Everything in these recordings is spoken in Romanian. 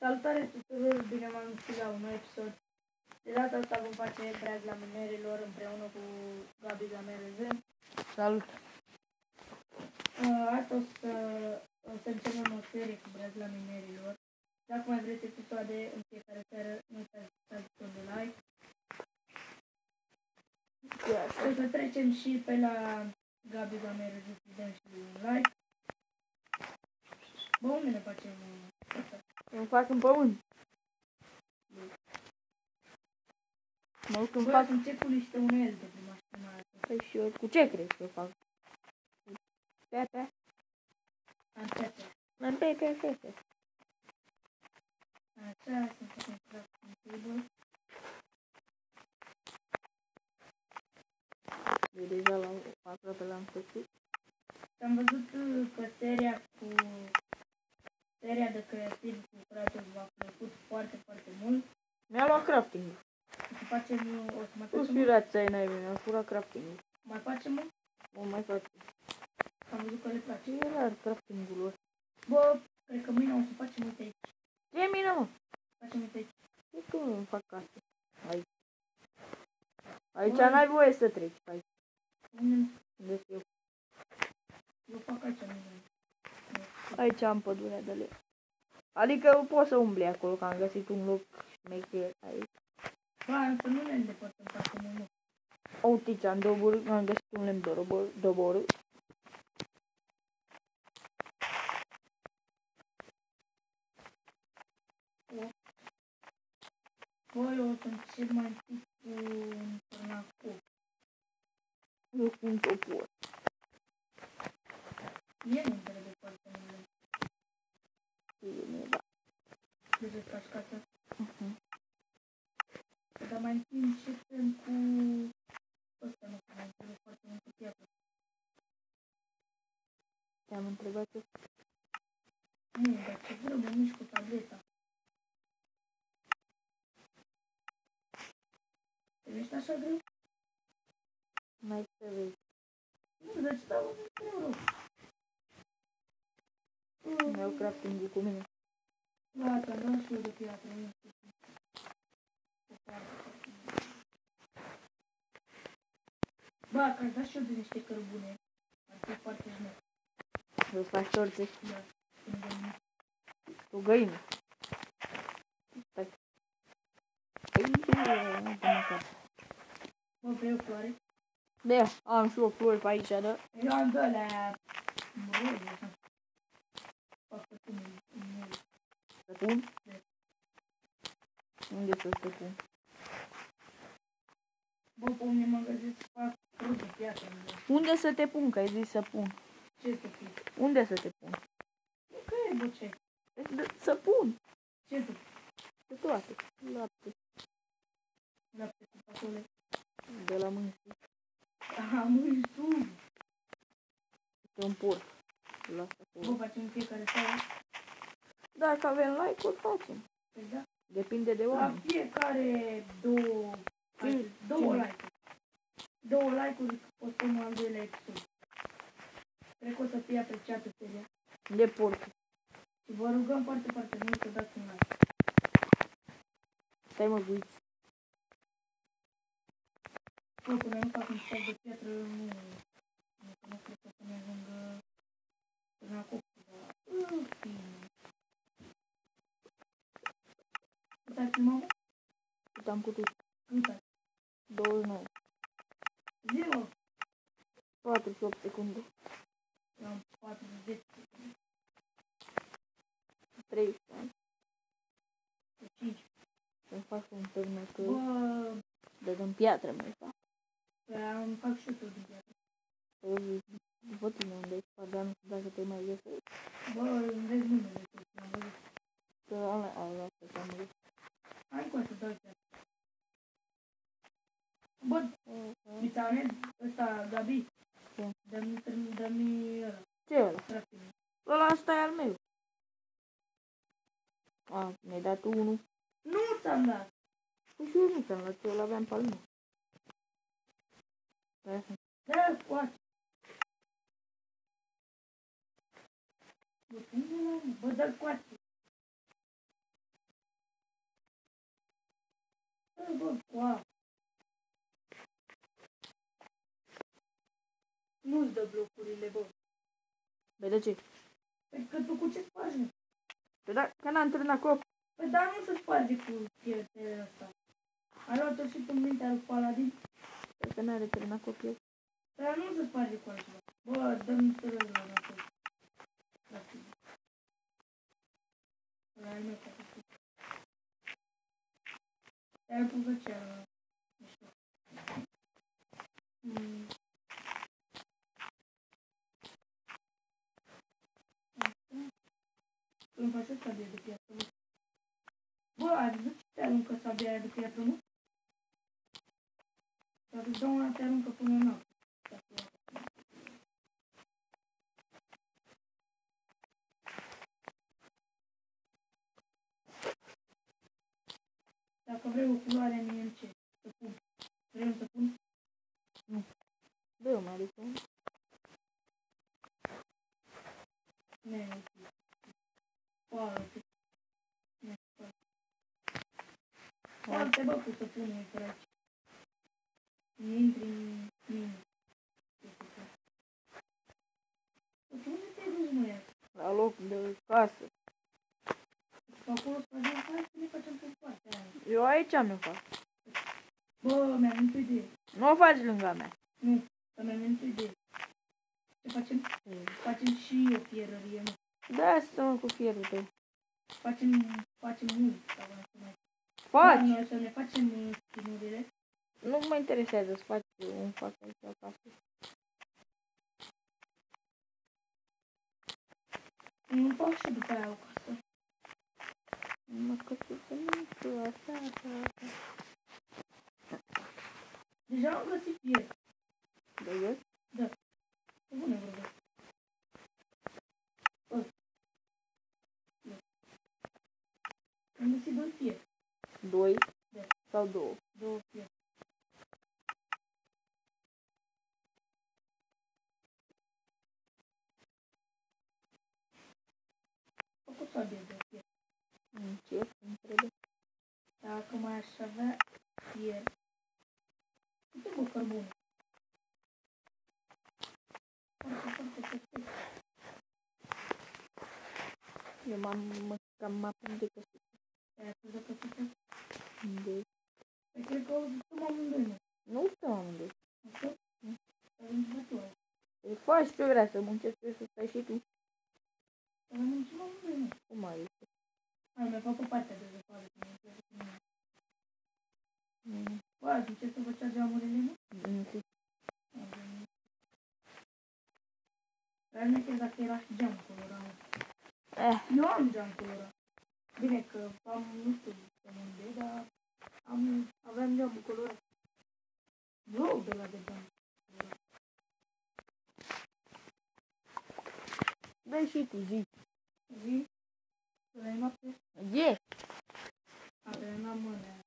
Salutare tuturor, bine m-am găsit la un nou episod. De data asta vom face brag la minerilor împreună cu Gabi Gamerez. Salut! Asta o să începem o serie cu brag la minerilor. Dacă mai vreți episoade în fiecare seară, nu uitați să dați de like. O să trecem și pe la Gabi Gamerez să dăm și un like. Bă, unde ne facem asta? Îmi fac în pământ. Mă duc în Bă, fac. încep cu niște unelte prima și prima dată. Păi și eu, cu ce crezi că o fac? Pepe? Am Pepe. Așa, să facem craft în table. Eu deja aproape l-am făcut. Am văzut că seria de creativ cu Kratos v-a plăcut foarte, foarte mult. Mi-a luat crafting. O să facem, o să mai Tu facem, spirați ai naibii, mi-a furat crafting. mai facem un? O mai fac. Am văzut că le place. Ce era craftingul ăsta? Bă, cred că mâine o să facem uite aici. Ce mine, mă? Facem uite aici. E că nu fac casă. Aici. Aici n-ai voie să treci. Aici. Unde eu? Eu fac aici, nu vrem. Aici am pădurea de leu. Adică poți să umbli acolo, că am găsit un loc șmecher aici. Bă, însă nu ne îndepărtăm foarte mult. Uite, am găsit un lemn dobor. Bă, eu o să încep mai întâi cu un tornacou. Eu cu un topor. Mie nu-mi trebuie foarte mult. Da. De ce faci casa? Dar mai întâi începem cu ăsta, nu mai trebuie foarte multă piatră. Te-am întrebat eu. Nu, dar ce greu mă mișc cu tableta. Ești așa greu? Mai să vezi. Nu, dar ce dau în euro? Mi-au crafting-ul cu mine. Gata, am dat și eu de piatră, nu știu. Bă, că aș da și eu de niște cărbune. Ar fi foarte șmecher. Să-ți faci torțe. Da, când găim. Cu găină. Stai. Bă, vrei o floare? Da, am și o flori pe aici, da? Eu am de alea... Mă rog, așa. Fac pe cum Să pun? Da. Unde să te pun? Bă, pe unde mă găsesc să fac fruct de piatră. Unde să te pun, că ai zis să pun? Ce să fie? Unde să te pun? Nu că e, bă, ce? Să pun. Ce să De toate. Lapte. lapte cu fasole? De la mânci. Am tu. Este un porc. Lasă Bă, acolo. facem în fiecare seară? Dacă avem like-uri, facem. Păi da. Depinde de La oameni. fiecare două like-uri. 2 like-uri postăm al doilea episod. Cred că o să fie apreciată seria. De porc. Și vă rugăm foarte, foarte mult să dați un like. Stai mă, guiți. Bă, până nu fac un stack de piatră, nu cred că o să ne ajungă până acum. Cât ai filmat? Cât am putut? Cât ai? 29. Zi, mă! 48 secunde. Eu am 40 secunde. 30 ani. 5. Să-mi fac un terminător. Bă, De dăm piatră, mai fac. îmi fac și eu tot din piatră. După tine unde ai spart, dar nu știu dacă te mai găsești. Bă, îmi vezi numele tot, am văzut. Că ala te am găsit. Hai cum să dau piatră. Bă, Pițanet, ăsta, Gabi. Ce? Dă-mi ăla, Ce e ăla? crafting. Ăla ăsta e al meu. A, mi-ai dat unul. Nu ți-am dat. Păi și eu nu ți-am dat, eu l-aveam pe al meu. Da, scoate. Bă, unde l-am? Bă, dă-l scoate. bă, coa. Nu-ți dă blocurile, bă. Băi, de ce? Păi că tu cu ce spargi? Păi da, că n-am terminat cu 8. Păi da, nu se sparge cu piesele ăsta. Ai luat-o și tu în mintea lui Paladin? Cred că n-are terminat cu 8. Dar nu se sparge cu altceva. Bă, dă-mi tărări la înapoi. Practic. Ăla e meu, practic. Te-ai pus de ce ăla? Nu știu. Îmi face sabie de piatră, mă. Bă, ai văzut ce te aruncă sabia aia de piatră, mă? Dacă îți dau una, te aruncă până în apă. Dacă vrei o culoare, mie îmi cer. Să pun. Vrei să pun? Nu. Dă-o mai adică. Ne, foarte. Foarte, bă, cu să pune pe aici. Intri în mine. Unde te-ai dus, mă, ea? La loc de casă. Acolo să ajung, hai să ne facem pe partea aia. Eu aici mi-o fac. Bă, mi-am venit o idee. Nu o faci lângă mea. Nu, dar mi-am venit o idee. Ce facem? Facem și o fierărie, mă. Da, stăm cu fierul tău. Facem mult, sau să mai... Faci! Noi să ne facem schinurile. Nu mă interesează să faci un fac aici acasă. Nu fac și după aia o casă. Mă căsuță mică, așa. Deja am găsit fier. Vezi? Da. Pe bune vorbesc. Am găsit 2 fier. 2 Da. sau 2? 2 fier. Am făcut sabie de fier. Ce? Îmi trebuie. Dacă mai aș avea fier. Uite, bă, cărbune. Foarte perfect. Eu cam aprind de căsuță. Ai atât de căsuță? De. Păi cred că o să stăm amândoi, mă. Nu stăm amândoi. Așa? Avem bătoare. Păi faci ce vrea să muncesc eu, să stai și tu. Dar muncim amândoi, mă. Cum ai este? Hai, mi-a făcut partea de zăpadă. Bă, azi ce să făcea geamurile, mă? Nu știu. Dar nu știu dacă era și geam colorat, mă. Eu am geam colorat. Bine că am, nu știu, unde, dar aveam geamul colorat. Rău de la de geam colorat. Dă-i și tu, zi. Zi? Să le-ai noapte? E! Avea n-am mână.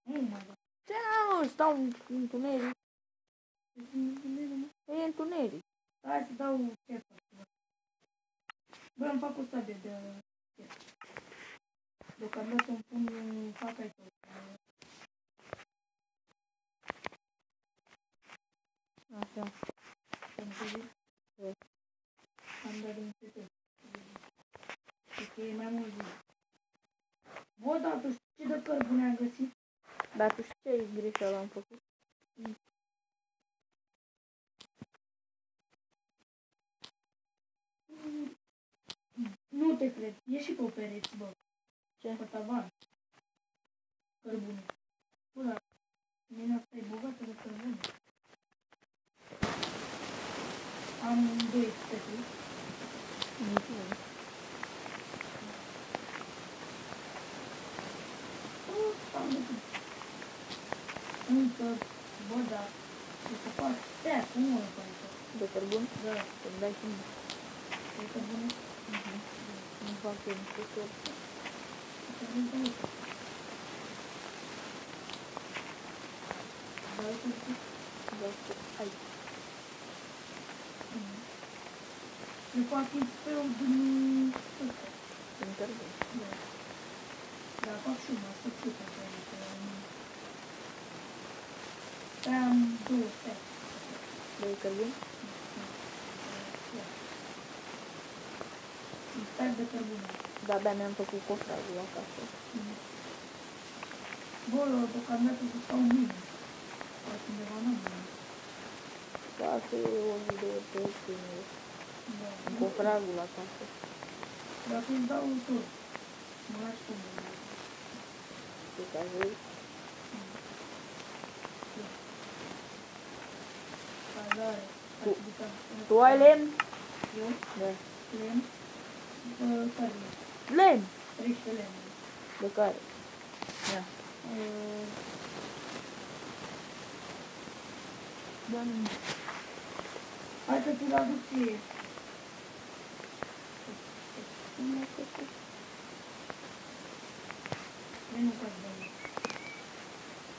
Nu mai da. Ce nu, stau în întuneric. E întuneric. Hai să dau chef. Bă, îmi fac o sabie de chef. Deocamdată îmi pun fac aici. Așa. Am dat din setări. Că e mai mult zi. Bă, dar tu știi ce de cărbune am găsit? Dar tu știi ce greșeală am făcut? Nu te cred. E și pe pereți, bă. Ce? Pe tavan. Cărbune. Bă, dar mine asta e bogată de cărbune. Am 2 seturi. Niciun. Am găsit. Încă, bă, da. Ce să fac? Stea, cum mă fac aici? De cărbun? Da. Să-mi dai și mie. E cărbune? Nu fac eu niște sorți. Cărbune pe aici. Da, uite, uite. Aici. Le fac fel din ăsta. Din cărbun. Da. Dar fac și una, să știu că Stai de cărbune. De-abia mi-am făcut cofragul acasă. Bă, deocamdată să stau mine. Sau undeva n-am mine. Da, că e o idee pe tine. Da. În cofragul acasă. Dacă îți dau tot, mă lași cu mine. Ce ca vrei. Cazare. Tu ai lemn? Eu? Da. Lemn? Care? Lemn! 13 lemn. De care? Ia. Hai să ți-l aduc ție. Veni cu asta.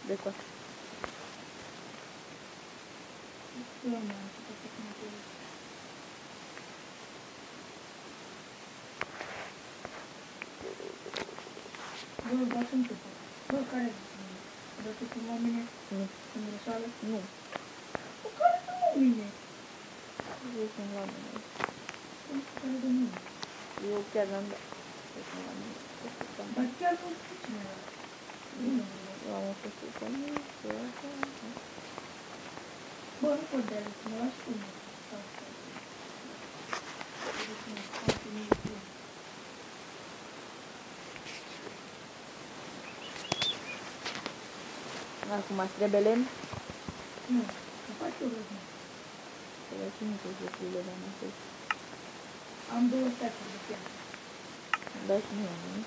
De coasă. Eu nu am început să mă înțeleg. Bă, dar sunt eu. Bă, care sunt? Dacă sunt la mine Nu. în rășală? Nu. Bă, care sunt la mine? Eu sunt la mine. Sunt care de mine. Eu chiar n-am dat. Eu sunt la mine. Dar chiar nu știu cine era. Eu am o chestie cu mine. Bă, nu pot de ales, mă lași cu mine. Acum îți trebuie lemn? Nu, să faci eu răzmă. Trebuie și nu trebuie să le dăm atât. Am 2 stacuri de piatră. Dai și mie, nu?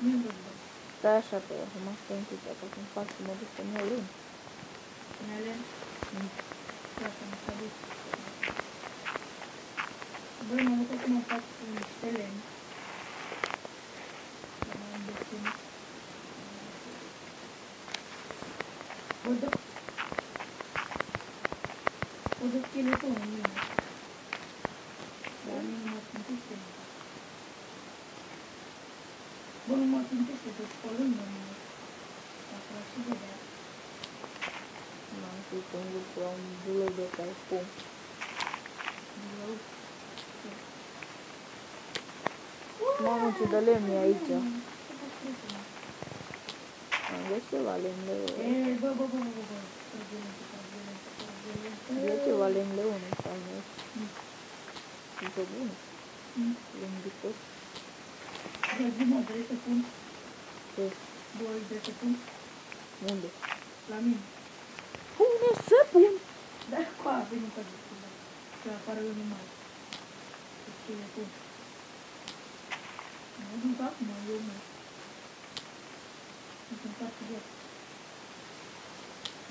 Nu-i răzmă. Stai așa pe acum, stai un pic, ca să-mi fac să mă duc să-mi iau lemn. Unele? Asta mi s-a dus. Băi, mă duc acum fac niște lemn. Am desenat. Bă, dă scheletonul în mine. Dar mine mă simtește. Bă, nu mă simtește, că pe lângă mine. Dacă l-aș și vedea. M-am pus un lucru la un bulău de care spun. Mamă, ce de lemn e aici. Am găsit ceva lemn de lemn. E, bă. E ceva lemn de unul sau nu? E bună. Lemn de tot. Bă, zi-mă, vrei să pun? Ce? 2 vrei să pun? Unde? La mine. Pune să pun! Da, cu a, veni cu asta. Să apară lumea mare. Ce le pun? Nu duc acum, eu nu. Nu sunt foarte greu.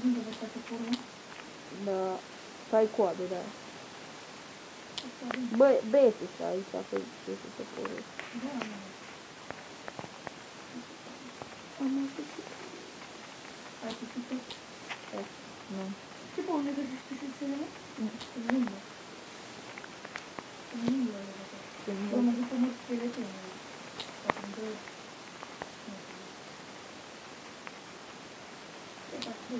Unde vă face formă? Da, stai coadă, da. Bă, băieți să aici, pe ce să te poresc. Da, da. Am auzit. Ai pisică? Nu. Ce bă, unde găsești pisițele mele? Nu. În lungă. În lungă le găsești. Bă, mă duc să mă scheletonul. Poate îmi dă... Nu știu. Ce faci tu?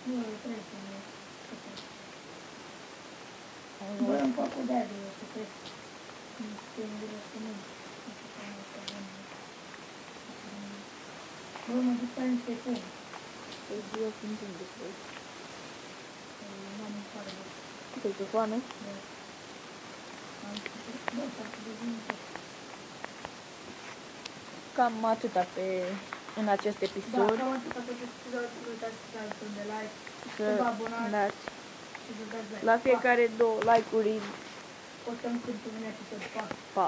Nu, trebuie să mă... Bă, îmi fac o de-aia de eu să cresc. Nu știu unde vreau să mă... Bă, mă duc pe niște pom. Eu sunt un despre. N-am mâncat de... Te-ai pe foame? Da. Bă, fac de zi. Cam atâta în acest Da, episod. cam atât ca să nu uitați să dați un de like, Să să vă abonați dați și să dați like. la fiecare 2 like-uri. Postăm când vine episod. Pa! Pa!